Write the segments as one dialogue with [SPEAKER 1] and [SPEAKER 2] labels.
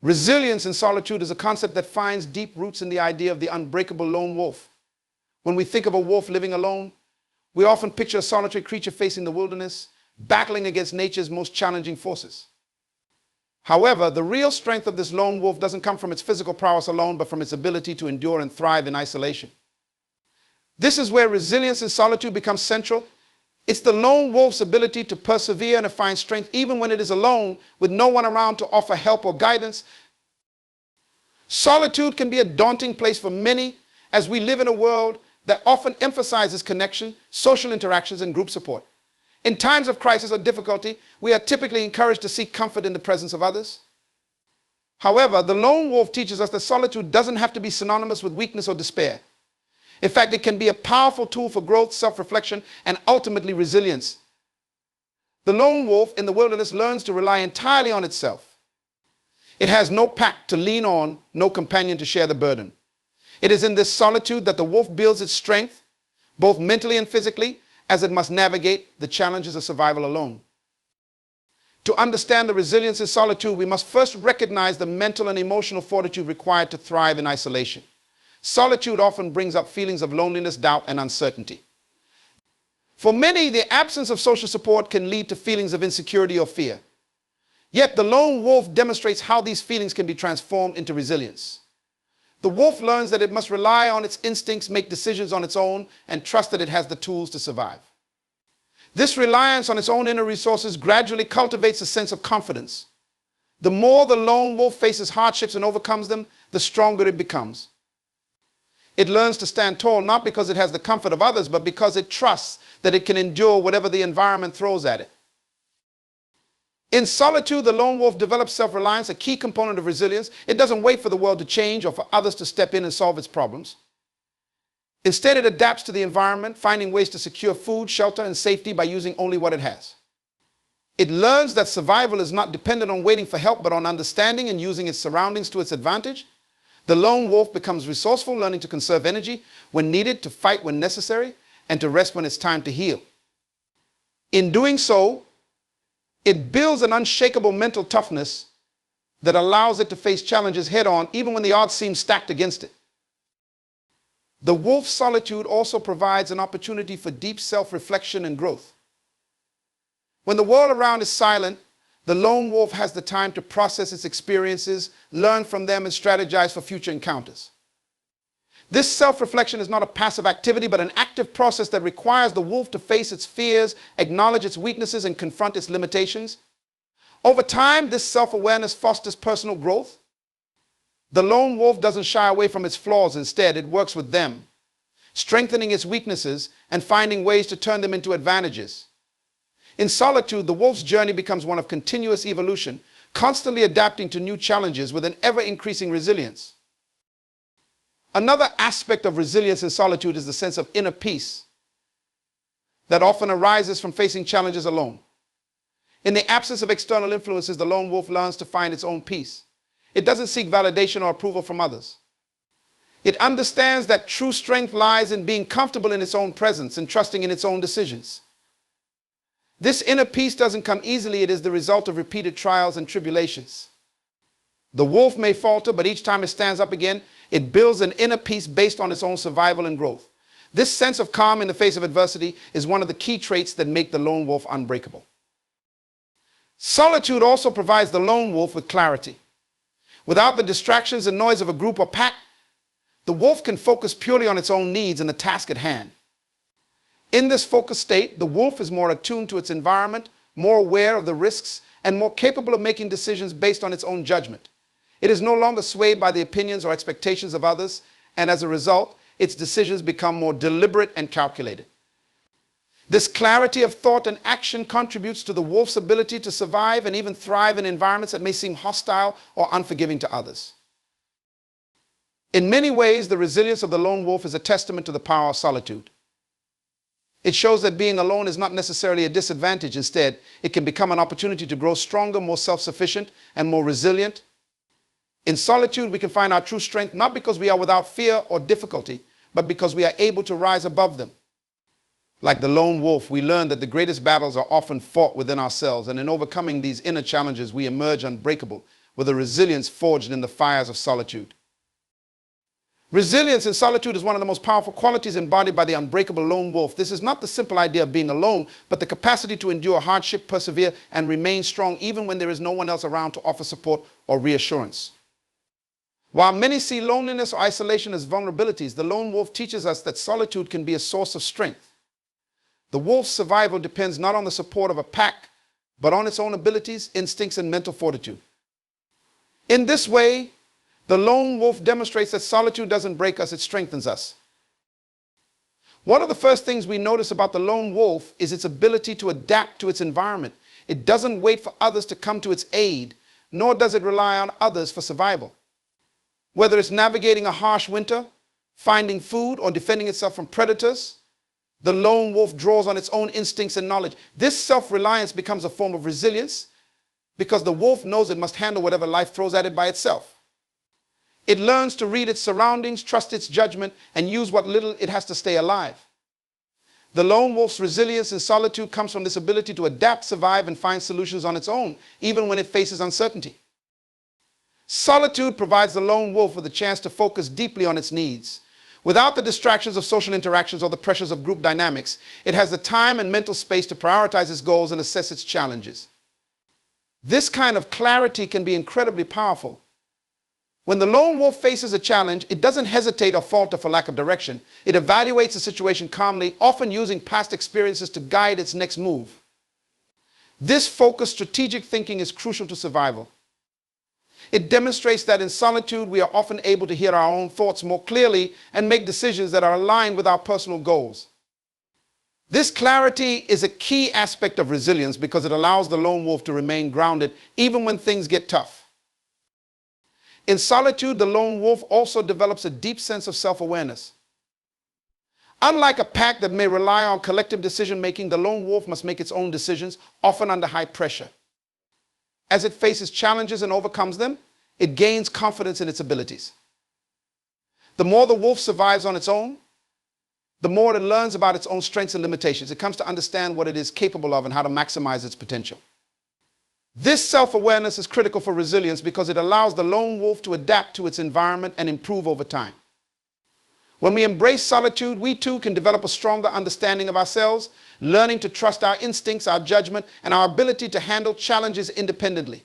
[SPEAKER 1] Resilience in solitude is a concept that finds deep roots in the idea of the unbreakable lone wolf. When we think of a wolf living alone, we often picture a solitary creature facing the wilderness, battling against nature's most challenging forces. However, the real strength of this lone wolf doesn't come from its physical prowess alone, but from its ability to endure and thrive in isolation. This is where resilience in solitude becomes central. It's the lone wolf's ability to persevere and to find strength even when it is alone with no one around to offer help or guidance. Solitude can be a daunting place for many as we live in a world that often emphasizes connection, social interactions, and group support. In times of crisis or difficulty, we are typically encouraged to seek comfort in the presence of others. However, the lone wolf teaches us that solitude doesn't have to be synonymous with weakness or despair. In fact, it can be a powerful tool for growth, self-reflection, and ultimately resilience. The lone wolf in the wilderness learns to rely entirely on itself. It has no pack to lean on, no companion to share the burden. It is in this solitude that the wolf builds its strength, both mentally and physically, as it must navigate the challenges of survival alone. To understand the resilience in solitude, we must first recognize the mental and emotional fortitude required to thrive in isolation. Solitude often brings up feelings of loneliness, doubt, and uncertainty. For many, the absence of social support can lead to feelings of insecurity or fear. Yet the lone wolf demonstrates how these feelings can be transformed into resilience. The wolf learns that it must rely on its instincts, make decisions on its own, and trust that it has the tools to survive. This reliance on its own inner resources gradually cultivates a sense of confidence. The more the lone wolf faces hardships and overcomes them, the stronger it becomes. It learns to stand tall not because it has the comfort of others, but because it trusts that it can endure whatever the environment throws at it. In solitude, the lone wolf develops self-reliance, a key component of resilience. It doesn't wait for the world to change or for others to step in and solve its problems. Instead, it adapts to the environment, finding ways to secure food, shelter, and safety by using only what it has. It learns that survival is not dependent on waiting for help, but on understanding and using its surroundings to its advantage. The lone wolf becomes resourceful, learning to conserve energy when needed, to fight when necessary, and to rest when it's time to heal. In doing so, it builds an unshakable mental toughness that allows it to face challenges head-on, even when the odds seem stacked against it. The wolf's solitude also provides an opportunity for deep self-reflection and growth. When the world around is silent, the lone wolf has the time to process its experiences, learn from them, and strategize for future encounters. This self-reflection is not a passive activity, but an active process that requires the wolf to face its fears, acknowledge its weaknesses, and confront its limitations. Over time, this self-awareness fosters personal growth. The lone wolf doesn't shy away from its flaws. Instead, it works with them, strengthening its weaknesses and finding ways to turn them into advantages. In solitude, the wolf's journey becomes one of continuous evolution, constantly adapting to new challenges with an ever-increasing resilience. Another aspect of resilience in solitude is the sense of inner peace that often arises from facing challenges alone. In the absence of external influences, the lone wolf learns to find its own peace. It doesn't seek validation or approval from others. It understands that true strength lies in being comfortable in its own presence and trusting in its own decisions. This inner peace doesn't come easily. It is the result of repeated trials and tribulations. The wolf may falter, but each time it stands up again, it builds an inner peace based on its own survival and growth. This sense of calm in the face of adversity is one of the key traits that make the lone wolf unbreakable. Solitude also provides the lone wolf with clarity. Without the distractions and noise of a group or pack, the wolf can focus purely on its own needs and the task at hand. In this focused state, the wolf is more attuned to its environment, more aware of the risks, and more capable of making decisions based on its own judgment. It is no longer swayed by the opinions or expectations of others, and as a result, its decisions become more deliberate and calculated. This clarity of thought and action contributes to the wolf's ability to survive and even thrive in environments that may seem hostile or unforgiving to others. In many ways, the resilience of the lone wolf is a testament to the power of solitude. It shows that being alone is not necessarily a disadvantage. Instead, it can become an opportunity to grow stronger, more self-sufficient, and more resilient. In solitude, we can find our true strength not because we are without fear or difficulty, but because we are able to rise above them. Like the lone wolf, we learn that the greatest battles are often fought within ourselves, and in overcoming these inner challenges, we emerge unbreakable with a resilience forged in the fires of solitude. Resilience in solitude is one of the most powerful qualities embodied by the unbreakable lone wolf. This is not the simple idea of being alone, but the capacity to endure hardship, persevere, and remain strong even when there is no one else around to offer support or reassurance. While many see loneliness or isolation as vulnerabilities, the lone wolf teaches us that solitude can be a source of strength. The wolf's survival depends not on the support of a pack, but on its own abilities, instincts, and mental fortitude. In this way, the lone wolf demonstrates that solitude doesn't break us, it strengthens us. One of the first things we notice about the lone wolf is its ability to adapt to its environment. It doesn't wait for others to come to its aid, nor does it rely on others for survival. Whether it's navigating a harsh winter, finding food, or defending itself from predators, the lone wolf draws on its own instincts and knowledge. This self-reliance becomes a form of resilience because the wolf knows it must handle whatever life throws at it by itself. It learns to read its surroundings, trust its judgment, and use what little it has to stay alive. The lone wolf's resilience in solitude comes from this ability to adapt, survive, and find solutions on its own, even when it faces uncertainty. Solitude provides the lone wolf with a chance to focus deeply on its needs. Without the distractions of social interactions or the pressures of group dynamics, it has the time and mental space to prioritize its goals and assess its challenges. This kind of clarity can be incredibly powerful. When the lone wolf faces a challenge, it doesn't hesitate or falter for lack of direction. It evaluates the situation calmly, often using past experiences to guide its next move. This focused strategic thinking is crucial to survival. It demonstrates that in solitude, we are often able to hear our own thoughts more clearly and make decisions that are aligned with our personal goals. This clarity is a key aspect of resilience because it allows the lone wolf to remain grounded even when things get tough. In solitude, the lone wolf also develops a deep sense of self-awareness. Unlike a pack that may rely on collective decision-making, the lone wolf must make its own decisions, often under high pressure. As it faces challenges and overcomes them, it gains confidence in its abilities. The more the wolf survives on its own, the more it learns about its own strengths and limitations. It comes to understand what it is capable of and how to maximize its potential. This self-awareness is critical for resilience because it allows the lone wolf to adapt to its environment and improve over time. When we embrace solitude, we too can develop a stronger understanding of ourselves, learning to trust our instincts, our judgment, and our ability to handle challenges independently.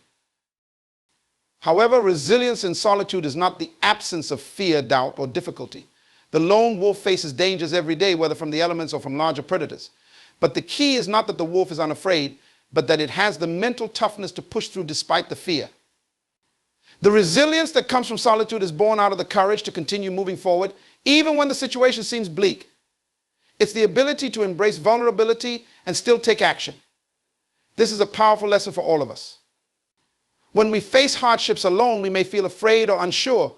[SPEAKER 1] However, resilience in solitude is not the absence of fear, doubt, or difficulty. The lone wolf faces dangers every day, whether from the elements or from larger predators. But the key is not that the wolf is unafraid, but that it has the mental toughness to push through despite the fear. The resilience that comes from solitude is born out of the courage to continue moving forward, even when the situation seems bleak. It's the ability to embrace vulnerability and still take action. This is a powerful lesson for all of us. When we face hardships alone, we may feel afraid or unsure,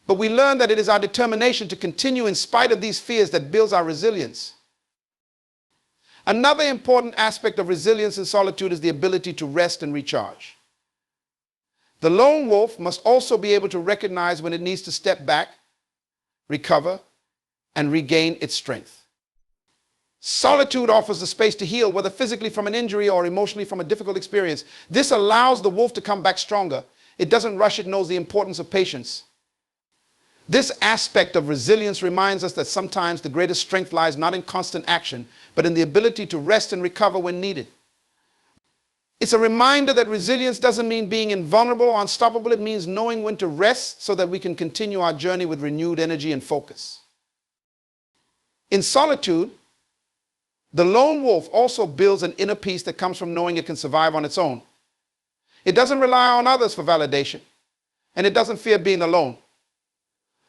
[SPEAKER 1] but we learn that it is our determination to continue in spite of these fears that builds our resilience. Another important aspect of resilience in solitude is the ability to rest and recharge. The lone wolf must also be able to recognize when it needs to step back, recover, and regain its strength. Solitude offers the space to heal, whether physically from an injury or emotionally from a difficult experience. This allows the wolf to come back stronger. It doesn't rush, it knows the importance of patience. This aspect of resilience reminds us that sometimes the greatest strength lies not in constant action, but in the ability to rest and recover when needed. It's a reminder that resilience doesn't mean being invulnerable or unstoppable. It means knowing when to rest so that we can continue our journey with renewed energy and focus. In solitude, the lone wolf also builds an inner peace that comes from knowing it can survive on its own. It doesn't rely on others for validation, and it doesn't fear being alone.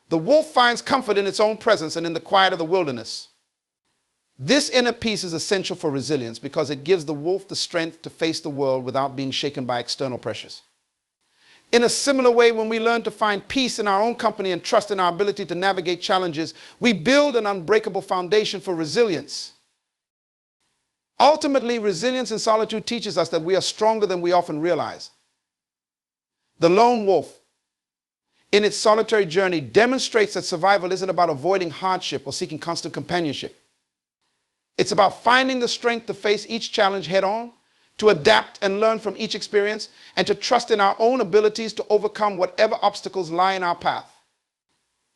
[SPEAKER 1] The wolf finds comfort in its own presence and in the quiet of the wilderness. This inner peace is essential for resilience because it gives the wolf the strength to face the world without being shaken by external pressures. In a similar way, when we learn to find peace in our own company and trust in our ability to navigate challenges, we build an unbreakable foundation for resilience. Ultimately, resilience in solitude teaches us that we are stronger than we often realize. The lone wolf, in its solitary journey, demonstrates that survival isn't about avoiding hardship or seeking constant companionship. It's about finding the strength to face each challenge head on, to adapt and learn from each experience, and to trust in our own abilities to overcome whatever obstacles lie in our path.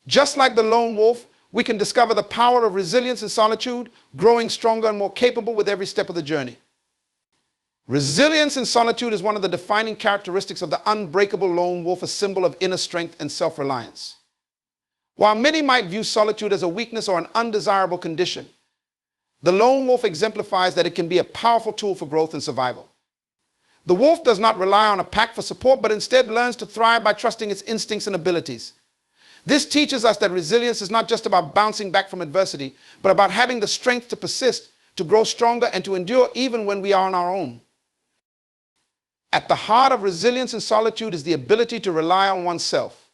[SPEAKER 1] Just like the lone wolf, we can discover the power of resilience in solitude, growing stronger and more capable with every step of the journey. Resilience in solitude is one of the defining characteristics of the unbreakable lone wolf, a symbol of inner strength and self-reliance. While many might view solitude as a weakness or an undesirable condition, the lone wolf exemplifies that it can be a powerful tool for growth and survival. The wolf does not rely on a pack for support, but instead learns to thrive by trusting its instincts and abilities. This teaches us that resilience is not just about bouncing back from adversity, but about having the strength to persist, to grow stronger, and to endure even when we are on our own. At the heart of resilience in solitude is the ability to rely on oneself.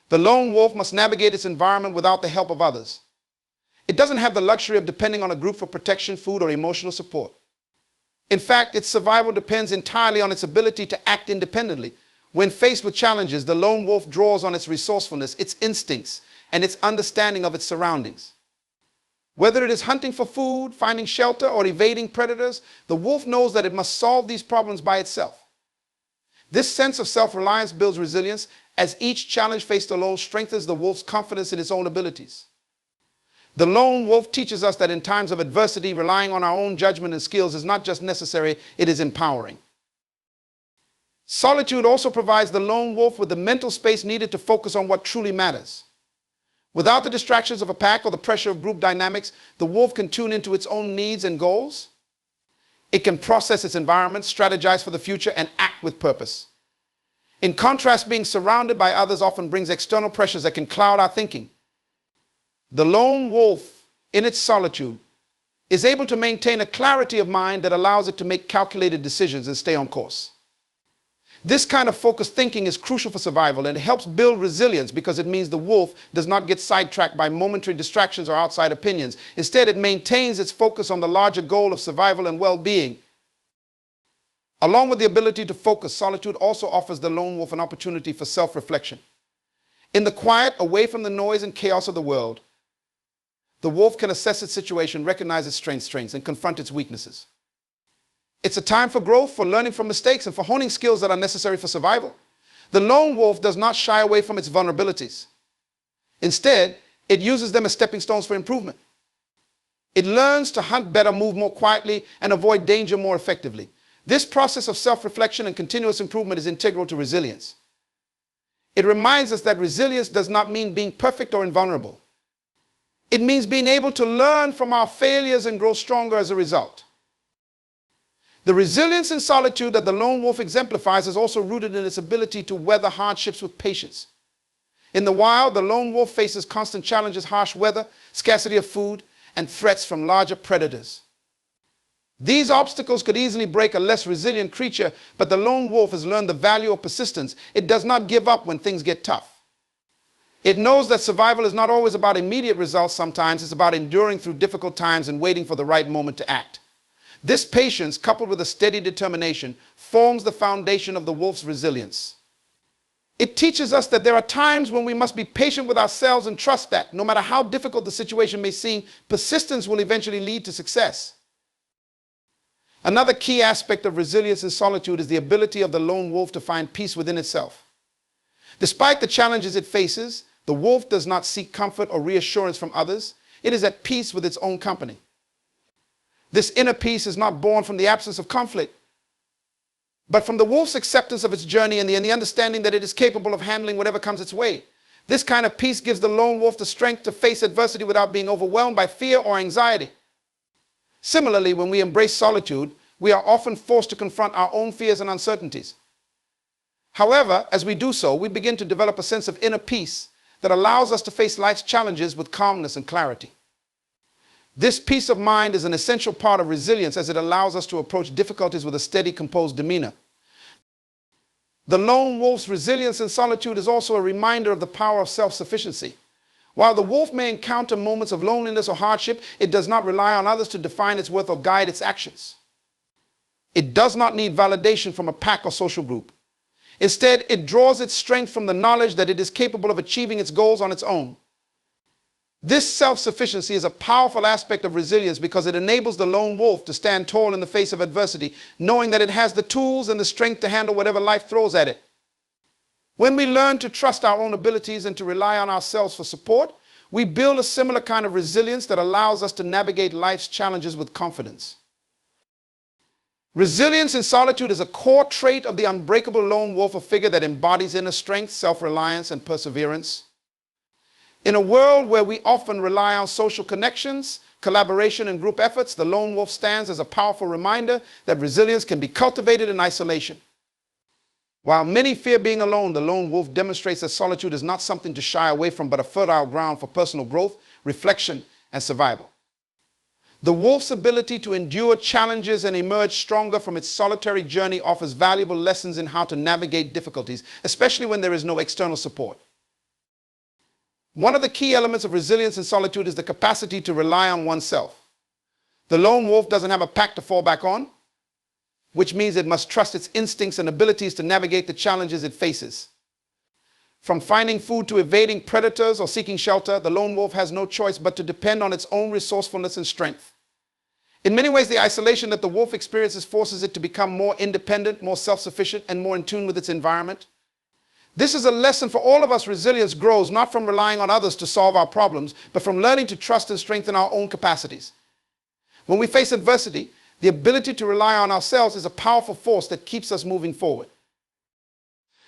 [SPEAKER 1] The lone wolf must navigate its environment without the help of others. It doesn't have the luxury of depending on a group for protection, food, or emotional support. In fact, its survival depends entirely on its ability to act independently. When faced with challenges, the lone wolf draws on its resourcefulness, its instincts, and its understanding of its surroundings. Whether it is hunting for food, finding shelter, or evading predators, the wolf knows that it must solve these problems by itself. This sense of self-reliance builds resilience, as each challenge faced alone strengthens the wolf's confidence in its own abilities. The lone wolf teaches us that in times of adversity, relying on our own judgment and skills is not just necessary, it is empowering. Solitude also provides the lone wolf with the mental space needed to focus on what truly matters. Without the distractions of a pack or the pressure of group dynamics, the wolf can tune into its own needs and goals. It can process its environment, strategize for the future, and act with purpose. In contrast, being surrounded by others often brings external pressures that can cloud our thinking. The lone wolf, in its solitude, is able to maintain a clarity of mind that allows it to make calculated decisions and stay on course. This kind of focused thinking is crucial for survival, and it helps build resilience because it means the wolf does not get sidetracked by momentary distractions or outside opinions. Instead, it maintains its focus on the larger goal of survival and well-being. Along with the ability to focus, solitude also offers the lone wolf an opportunity for self-reflection. In the quiet, away from the noise and chaos of the world, the wolf can assess its situation, recognize its strengths, and confront its weaknesses. It's a time for growth, for learning from mistakes, and for honing skills that are necessary for survival. The lone wolf does not shy away from its vulnerabilities. Instead, it uses them as stepping stones for improvement. It learns to hunt better, move more quietly, and avoid danger more effectively. This process of self-reflection and continuous improvement is integral to resilience. It reminds us that resilience does not mean being perfect or invulnerable. It means being able to learn from our failures and grow stronger as a result. The resilience in solitude that the lone wolf exemplifies is also rooted in its ability to weather hardships with patience. In the wild, the lone wolf faces constant challenges, harsh weather, scarcity of food, and threats from larger predators. These obstacles could easily break a less resilient creature, but the lone wolf has learned the value of persistence. It does not give up when things get tough. It knows that survival is not always about immediate results. Sometimes it's about enduring through difficult times and waiting for the right moment to act. This patience, coupled with a steady determination, forms the foundation of the wolf's resilience. It teaches us that there are times when we must be patient with ourselves and trust that, no matter how difficult the situation may seem, persistence will eventually lead to success. Another key aspect of resilience in solitude is the ability of the lone wolf to find peace within itself. Despite the challenges it faces, the wolf does not seek comfort or reassurance from others. It is at peace with its own company. This inner peace is not born from the absence of conflict, but from the wolf's acceptance of its journey and the understanding that it is capable of handling whatever comes its way. This kind of peace gives the lone wolf the strength to face adversity without being overwhelmed by fear or anxiety. Similarly, when we embrace solitude, we are often forced to confront our own fears and uncertainties. However, as we do so, we begin to develop a sense of inner peace that allows us to face life's challenges with calmness and clarity. This peace of mind is an essential part of resilience, as it allows us to approach difficulties with a steady, composed demeanor. The lone wolf's resilience in solitude is also a reminder of the power of self-sufficiency. While the wolf may encounter moments of loneliness or hardship, it does not rely on others to define its worth or guide its actions. It does not need validation from a pack or social group. Instead, it draws its strength from the knowledge that it is capable of achieving its goals on its own. This self-sufficiency is a powerful aspect of resilience because it enables the lone wolf to stand tall in the face of adversity, knowing that it has the tools and the strength to handle whatever life throws at it. When we learn to trust our own abilities and to rely on ourselves for support, we build a similar kind of resilience that allows us to navigate life's challenges with confidence. Resilience in solitude is a core trait of the unbreakable lone wolf, a figure that embodies inner strength, self-reliance, and perseverance. In a world where we often rely on social connections, collaboration, and group efforts, the lone wolf stands as a powerful reminder that resilience can be cultivated in isolation. While many fear being alone, the lone wolf demonstrates that solitude is not something to shy away from, but a fertile ground for personal growth, reflection, and survival. The wolf's ability to endure challenges and emerge stronger from its solitary journey offers valuable lessons in how to navigate difficulties, especially when there is no external support. One of the key elements of resilience in solitude is the capacity to rely on oneself. The lone wolf doesn't have a pack to fall back on, which means it must trust its instincts and abilities to navigate the challenges it faces. From finding food to evading predators or seeking shelter, the lone wolf has no choice but to depend on its own resourcefulness and strength. In many ways, the isolation that the wolf experiences forces it to become more independent, more self-sufficient, and more in tune with its environment. This is a lesson for all of us. Resilience grows not from relying on others to solve our problems, but from learning to trust and strengthen our own capacities. When we face adversity, the ability to rely on ourselves is a powerful force that keeps us moving forward.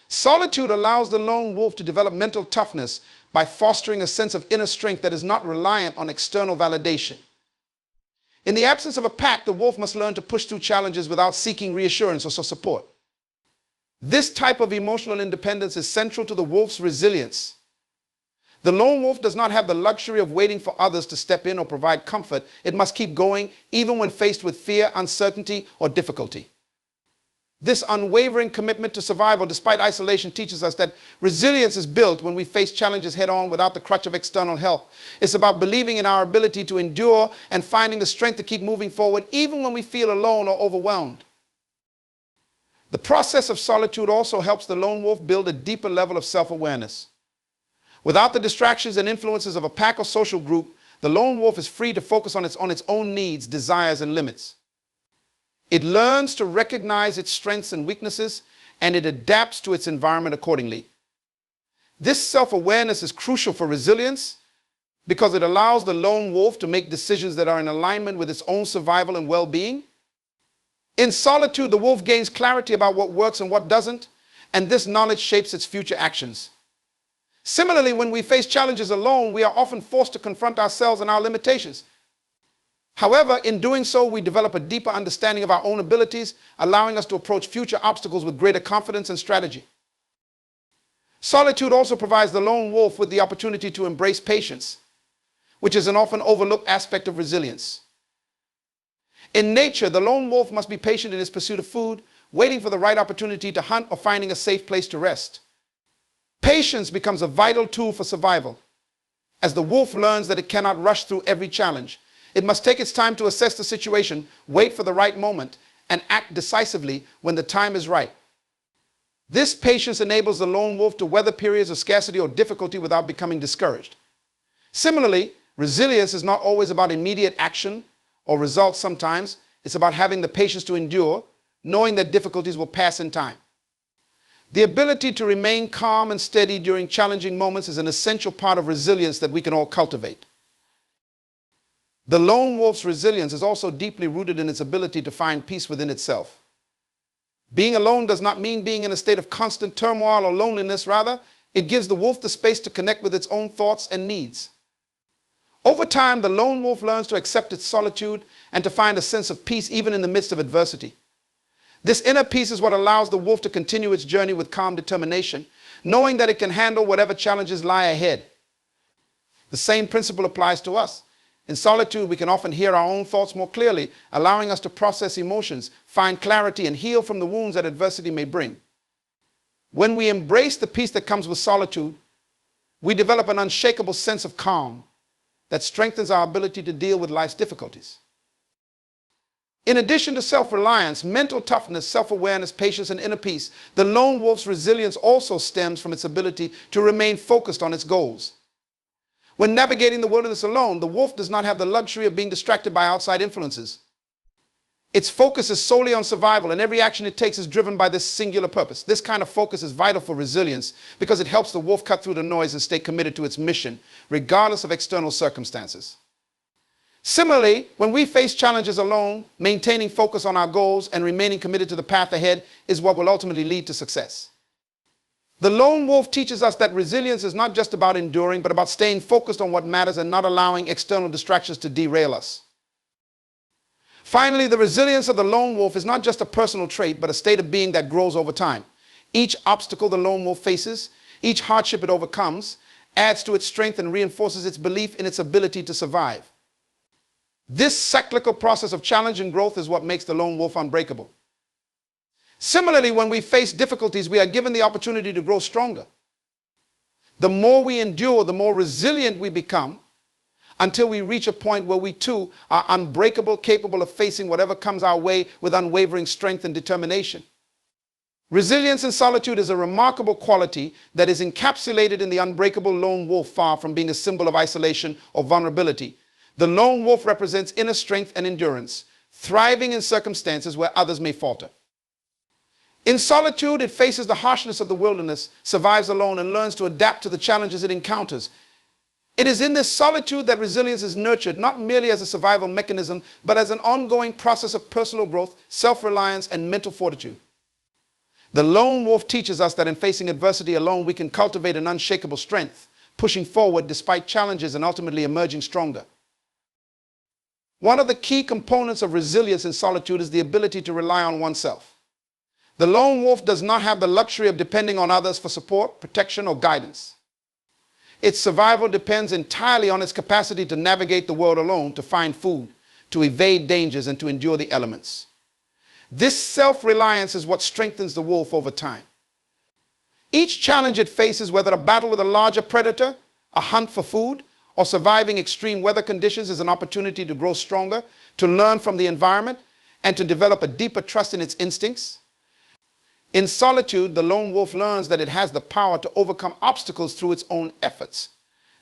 [SPEAKER 1] Solitude allows the lone wolf to develop mental toughness by fostering a sense of inner strength that is not reliant on external validation. In the absence of a pack, the wolf must learn to push through challenges without seeking reassurance or support. This type of emotional independence is central to the wolf's resilience. The lone wolf does not have the luxury of waiting for others to step in or provide comfort. It must keep going even when faced with fear, uncertainty, or difficulty. This unwavering commitment to survival despite isolation teaches us that resilience is built when we face challenges head-on without the crutch of external help. It's about believing in our ability to endure and finding the strength to keep moving forward even when we feel alone or overwhelmed. The process of solitude also helps the lone wolf build a deeper level of self-awareness. Without the distractions and influences of a pack or social group, the lone wolf is free to focus on its own needs, desires, and limits. It learns to recognize its strengths and weaknesses, and it adapts to its environment accordingly. This self-awareness is crucial for resilience because it allows the lone wolf to make decisions that are in alignment with its own survival and well-being. In solitude, the wolf gains clarity about what works and what doesn't, and this knowledge shapes its future actions. Similarly, when we face challenges alone, we are often forced to confront ourselves and our limitations. However, in doing so, we develop a deeper understanding of our own abilities, allowing us to approach future obstacles with greater confidence and strategy. Solitude also provides the lone wolf with the opportunity to embrace patience, which is an often overlooked aspect of resilience. In nature, the lone wolf must be patient in his pursuit of food, waiting for the right opportunity to hunt or finding a safe place to rest. Patience becomes a vital tool for survival. As the wolf learns that it cannot rush through every challenge, it must take its time to assess the situation, wait for the right moment, and act decisively when the time is right. This patience enables the lone wolf to weather periods of scarcity or difficulty without becoming discouraged. Similarly, resilience is not always about immediate action or results. Sometimes it's about having the patience to endure, knowing that difficulties will pass in time. The ability to remain calm and steady during challenging moments is an essential part of resilience that we can all cultivate. The lone wolf's resilience is also deeply rooted in its ability to find peace within itself. Being alone does not mean being in a state of constant turmoil or loneliness. Rather, it gives the wolf the space to connect with its own thoughts and needs. Over time, the lone wolf learns to accept its solitude and to find a sense of peace even in the midst of adversity. This inner peace is what allows the wolf to continue its journey with calm determination, knowing that it can handle whatever challenges lie ahead. The same principle applies to us. In solitude, we can often hear our own thoughts more clearly, allowing us to process emotions, find clarity, and heal from the wounds that adversity may bring. When we embrace the peace that comes with solitude, we develop an unshakable sense of calm that strengthens our ability to deal with life's difficulties. In addition to self-reliance, mental toughness, self-awareness, patience, and inner peace, the lone wolf's resilience also stems from its ability to remain focused on its goals. When navigating the wilderness alone, the wolf does not have the luxury of being distracted by outside influences. Its focus is solely on survival, and every action it takes is driven by this singular purpose. This kind of focus is vital for resilience because it helps the wolf cut through the noise and stay committed to its mission, regardless of external circumstances. Similarly, when we face challenges alone, maintaining focus on our goals and remaining committed to the path ahead is what will ultimately lead to success. The lone wolf teaches us that resilience is not just about enduring, but about staying focused on what matters and not allowing external distractions to derail us. Finally, the resilience of the lone wolf is not just a personal trait, but a state of being that grows over time. Each obstacle the lone wolf faces, each hardship it overcomes, adds to its strength and reinforces its belief in its ability to survive. This cyclical process of challenge and growth is what makes the lone wolf unbreakable. Similarly, when we face difficulties, we are given the opportunity to grow stronger. The more we endure, the more resilient we become, until we reach a point where we too are unbreakable, capable of facing whatever comes our way with unwavering strength and determination. Resilience in solitude is a remarkable quality that is encapsulated in the unbreakable lone wolf, far from being a symbol of isolation or vulnerability. The lone wolf represents inner strength and endurance, thriving in circumstances where others may falter. In solitude, it faces the harshness of the wilderness, survives alone, and learns to adapt to the challenges it encounters. It is in this solitude that resilience is nurtured, not merely as a survival mechanism, but as an ongoing process of personal growth, self-reliance, and mental fortitude. The lone wolf teaches us that in facing adversity alone, we can cultivate an unshakable strength, pushing forward despite challenges and ultimately emerging stronger. One of the key components of resilience in solitude is the ability to rely on oneself. The lone wolf does not have the luxury of depending on others for support, protection, or guidance. Its survival depends entirely on its capacity to navigate the world alone, to find food, to evade dangers, and to endure the elements. This self-reliance is what strengthens the wolf over time. Each challenge it faces, whether a battle with a larger predator, a hunt for food, or surviving extreme weather conditions, is an opportunity to grow stronger, to learn from the environment, and to develop a deeper trust in its instincts. In solitude, the lone wolf learns that it has the power to overcome obstacles through its own efforts.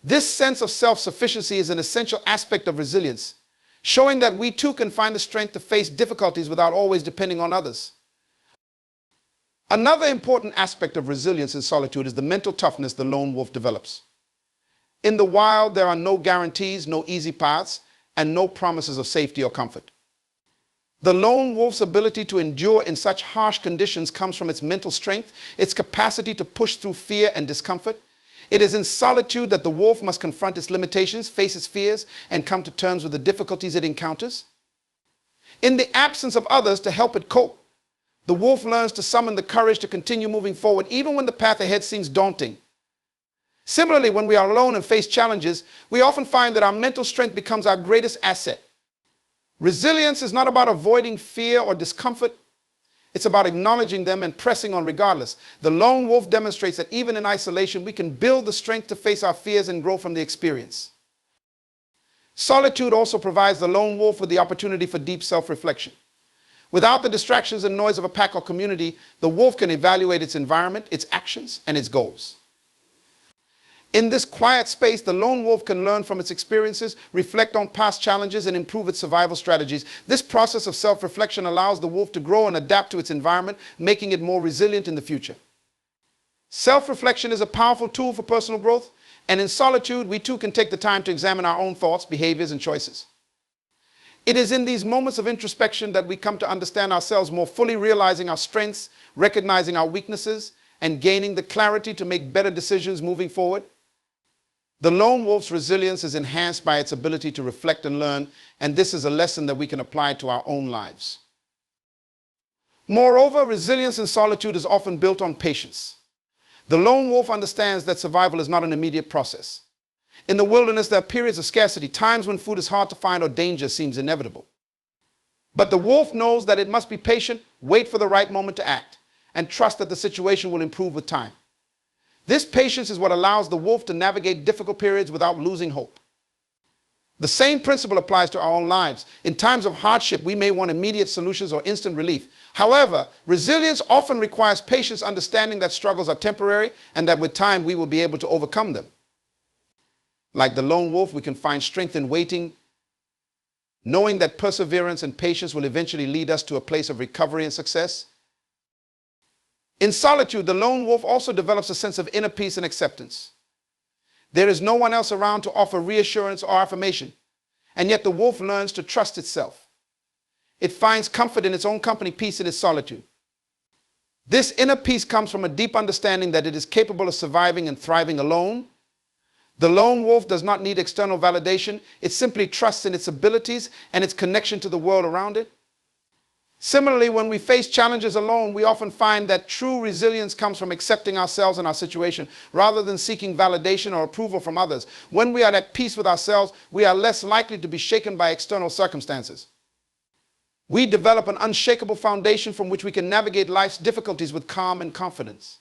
[SPEAKER 1] This sense of self-sufficiency is an essential aspect of resilience, showing that we too can find the strength to face difficulties without always depending on others. Another important aspect of resilience in solitude is the mental toughness the lone wolf develops. In the wild, there are no guarantees, no easy paths, and no promises of safety or comfort. The lone wolf's ability to endure in such harsh conditions comes from its mental strength, its capacity to push through fear and discomfort. It is in solitude that the wolf must confront its limitations, face its fears, and come to terms with the difficulties it encounters. In the absence of others to help it cope, the wolf learns to summon the courage to continue moving forward, even when the path ahead seems daunting. Similarly, when we are alone and face challenges, we often find that our mental strength becomes our greatest asset. Resilience is not about avoiding fear or discomfort. It's about acknowledging them and pressing on regardless. The lone wolf demonstrates that even in isolation, we can build the strength to face our fears and grow from the experience. Solitude also provides the lone wolf with the opportunity for deep self-reflection. Without the distractions and noise of a pack or community, the wolf can evaluate its environment, its actions, and its goals. In this quiet space, the lone wolf can learn from its experiences, reflect on past challenges, and improve its survival strategies. This process of self-reflection allows the wolf to grow and adapt to its environment, making it more resilient in the future. Self-reflection is a powerful tool for personal growth, and in solitude, we too can take the time to examine our own thoughts, behaviors, and choices. It is in these moments of introspection that we come to understand ourselves more fully, realizing our strengths, recognizing our weaknesses, and gaining the clarity to make better decisions moving forward. The lone wolf's resilience is enhanced by its ability to reflect and learn, and this is a lesson that we can apply to our own lives. Moreover, resilience in solitude is often built on patience. The lone wolf understands that survival is not an immediate process. In the wilderness, there are periods of scarcity, times when food is hard to find or danger seems inevitable. But the wolf knows that it must be patient, wait for the right moment to act, and trust that the situation will improve with time. This patience is what allows the wolf to navigate difficult periods without losing hope. The same principle applies to our own lives. In times of hardship, we may want immediate solutions or instant relief. However, resilience often requires patience, understanding that struggles are temporary and that with time we will be able to overcome them. Like the lone wolf, we can find strength in waiting, knowing that perseverance and patience will eventually lead us to a place of recovery and success. In solitude, the lone wolf also develops a sense of inner peace and acceptance. There is no one else around to offer reassurance or affirmation, and yet the wolf learns to trust itself. It finds comfort in its own company, peace in its solitude. This inner peace comes from a deep understanding that it is capable of surviving and thriving alone. The lone wolf does not need external validation. It simply trusts in its abilities and its connection to the world around it. Similarly, when we face challenges alone, we often find that true resilience comes from accepting ourselves and our situation rather than seeking validation or approval from others. When we are at peace with ourselves, we are less likely to be shaken by external circumstances. We develop an unshakable foundation from which we can navigate life's difficulties with calm and confidence.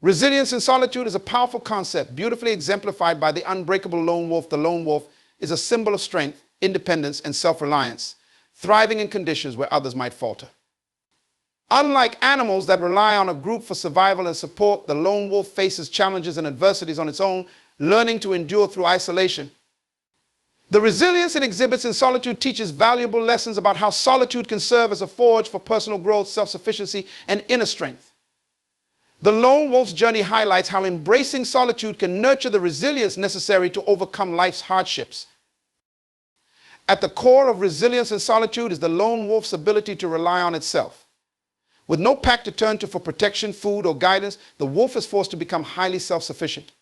[SPEAKER 1] Resilience in solitude is a powerful concept, beautifully exemplified by the unbreakable lone wolf. The lone wolf is a symbol of strength, independence, and self-reliance, thriving in conditions where others might falter. Unlike animals that rely on a group for survival and support, the lone wolf faces challenges and adversities on its own, learning to endure through isolation. The resilience it exhibits in solitude teaches valuable lessons about how solitude can serve as a forge for personal growth, self-sufficiency, and inner strength. The lone wolf's journey highlights how embracing solitude can nurture the resilience necessary to overcome life's hardships. At the core of resilience in solitude is the lone wolf's ability to rely on itself. With no pack to turn to for protection, food, or guidance, the wolf is forced to become highly self-sufficient.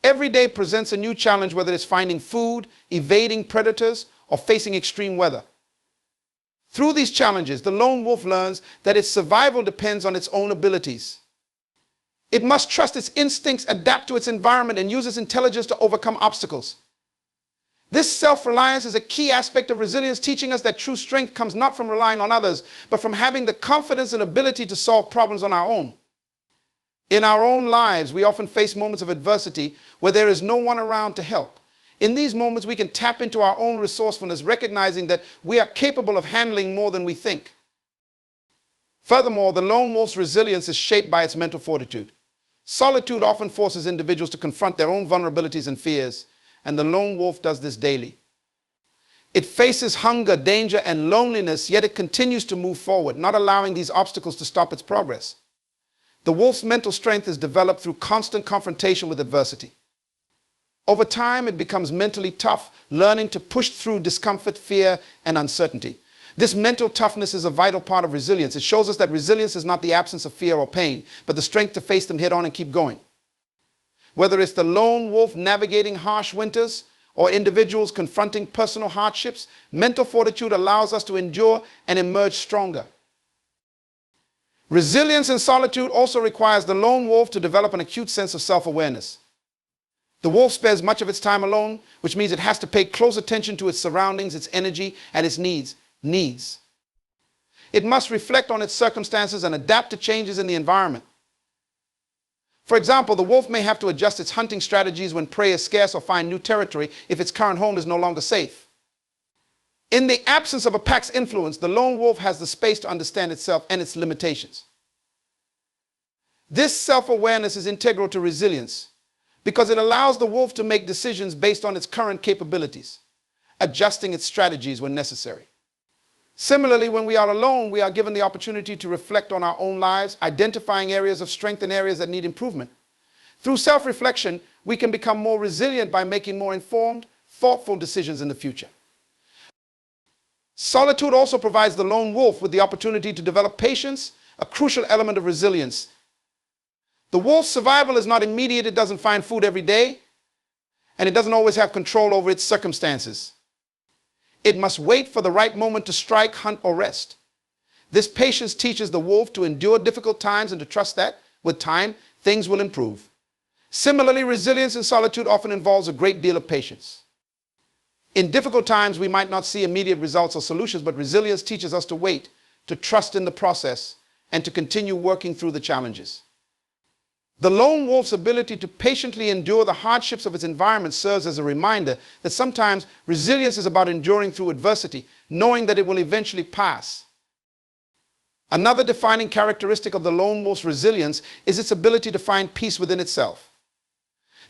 [SPEAKER 1] Every day presents a new challenge, whether it's finding food, evading predators, or facing extreme weather. Through these challenges, the lone wolf learns that its survival depends on its own abilities. It must trust its instincts, adapt to its environment, and use its intelligence to overcome obstacles. This self-reliance is a key aspect of resilience, teaching us that true strength comes not from relying on others, but from having the confidence and ability to solve problems on our own. In our own lives, we often face moments of adversity where there is no one around to help. In these moments, we can tap into our own resourcefulness, recognizing that we are capable of handling more than we think. Furthermore, the lone wolf's resilience is shaped by its mental fortitude. Solitude often forces individuals to confront their own vulnerabilities and fears, and the lone wolf does this daily. It faces hunger, danger, and loneliness, yet it continues to move forward, not allowing these obstacles to stop its progress. The wolf's mental strength is developed through constant confrontation with adversity. Over time, it becomes mentally tough, learning to push through discomfort, fear, and uncertainty. This mental toughness is a vital part of resilience. It shows us that resilience is not the absence of fear or pain, but the strength to face them head on and keep going. Whether it's the lone wolf navigating harsh winters or individuals confronting personal hardships, mental fortitude allows us to endure and emerge stronger. Resilience in solitude also requires the lone wolf to develop an acute sense of self-awareness. The wolf spends much of its time alone, which means it has to pay close attention to its surroundings, its energy, and its needs. It must reflect on its circumstances and adapt to changes in the environment. For example, the wolf may have to adjust its hunting strategies when prey is scarce or find new territory if its current home is no longer safe. In the absence of a pack's influence, the lone wolf has the space to understand itself and its limitations. This self-awareness is integral to resilience because it allows the wolf to make decisions based on its current capabilities, adjusting its strategies when necessary. Similarly, when we are alone, we are given the opportunity to reflect on our own lives, identifying areas of strength and areas that need improvement. Through self-reflection, we can become more resilient by making more informed, thoughtful decisions in the future. Solitude also provides the lone wolf with the opportunity to develop patience, a crucial element of resilience. The wolf's survival is not immediate. It doesn't find food every day, and it doesn't always have control over its circumstances. It must wait for the right moment to strike, hunt, or rest. This patience teaches the wolf to endure difficult times and to trust that, with time, things will improve. Similarly, resilience in solitude often involves a great deal of patience. In difficult times, we might not see immediate results or solutions, but resilience teaches us to wait, to trust in the process, and to continue working through the challenges. The lone wolf's ability to patiently endure the hardships of its environment serves as a reminder that sometimes resilience is about enduring through adversity, knowing that it will eventually pass. Another defining characteristic of the lone wolf's resilience is its ability to find peace within itself.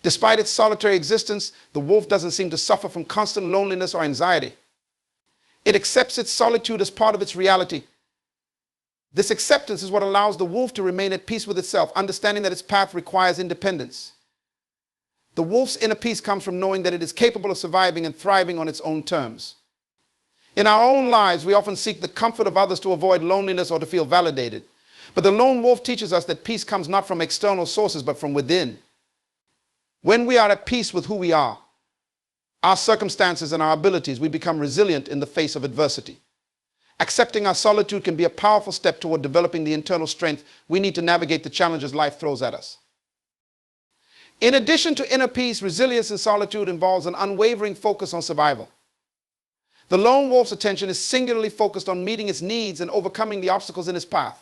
[SPEAKER 1] Despite its solitary existence, the wolf doesn't seem to suffer from constant loneliness or anxiety. It accepts its solitude as part of its reality. This acceptance is what allows the wolf to remain at peace with itself, understanding that its path requires independence. The wolf's inner peace comes from knowing that it is capable of surviving and thriving on its own terms. In our own lives, we often seek the comfort of others to avoid loneliness or to feel validated. But the lone wolf teaches us that peace comes not from external sources, but from within. When we are at peace with who we are, our circumstances and our abilities, we become resilient in the face of adversity. Accepting our solitude can be a powerful step toward developing the internal strength we need to navigate the challenges life throws at us. In addition to inner peace, resilience in solitude involves an unwavering focus on survival. The lone wolf's attention is singularly focused on meeting its needs and overcoming the obstacles in its path.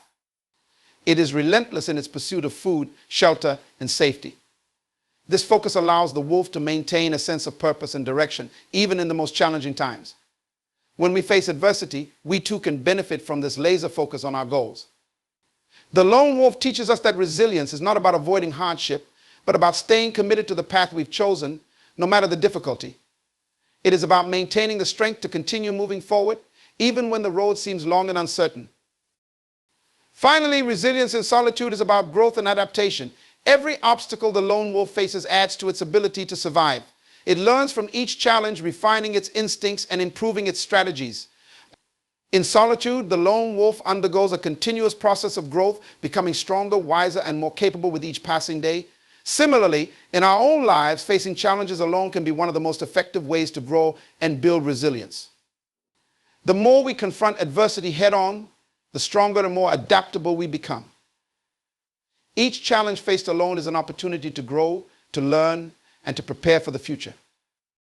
[SPEAKER 1] It is relentless in its pursuit of food, shelter, and safety. This focus allows the wolf to maintain a sense of purpose and direction, even in the most challenging times. When we face adversity, we too can benefit from this laser focus on our goals. The lone wolf teaches us that resilience is not about avoiding hardship, but about staying committed to the path we've chosen, no matter the difficulty. It is about maintaining the strength to continue moving forward, even when the road seems long and uncertain. Finally, resilience in solitude is about growth and adaptation. Every obstacle the lone wolf faces adds to its ability to survive. It learns from each challenge, refining its instincts and improving its strategies. In solitude, the lone wolf undergoes a continuous process of growth, becoming stronger, wiser, and more capable with each passing day. Similarly, in our own lives, facing challenges alone can be one of the most effective ways to grow and build resilience. The more we confront adversity head-on, the stronger and more adaptable we become. Each challenge faced alone is an opportunity to grow, to learn, and to prepare for the future.